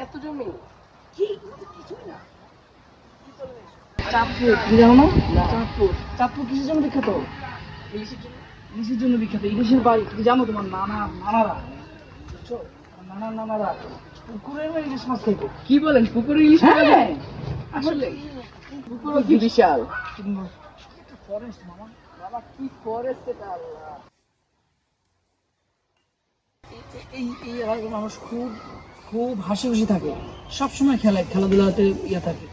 এত জমি কি কিছুই না। চাঁদপুর তুমি জানো না? চাঁদপুর চাঁদপুর কিসের জন্য বিখ্যাত? ইলিশের জন্য বিখ্যাত। ইলিশের বাড়ি তুমি জানো? তোমার নানারা বুঝছো? আমার নানারা পুকুরের ইলিশ মাছ খাইতো। কি বলেন? পুকুরে ইলিশ পাওয়া যায়? আসলে পুকুরও কি বিশাল ফরেস্ট মামা। বাবা কি ফরেস্ট এটা! আল্লাহ, এই এই এলাকার মানুষ খুব খুব হাসি খুশি থাকে, সবসময় খেলাধুলাতে থাকে।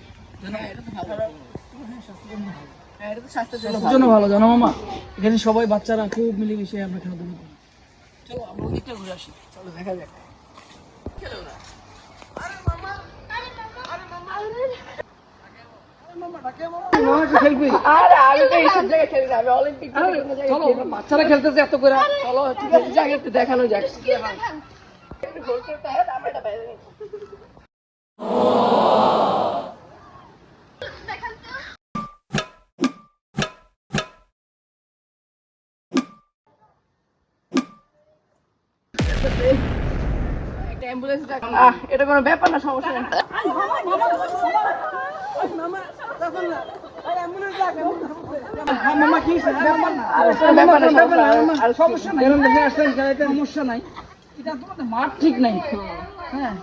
স্বাস্থ্যের জন্য ভালো জানো মামা। এখানে সবাই বাচ্চারা খুব মিলেমিশে আমরা খেলাধুলা করি। চলো আমরা ওদিকটা ঘুরে আসি। চলো দেখা যাক। বাচ্চারা খেলতেছে এত করে, চলো ঠিক আছে যাক একটু দেখানো যাক। এটা কোনো ব্যাপার না, সমস্যা নেই। সমস্যা নাই, এটা তোমাদের মাঠ ঠিক নাই। হ্যাঁ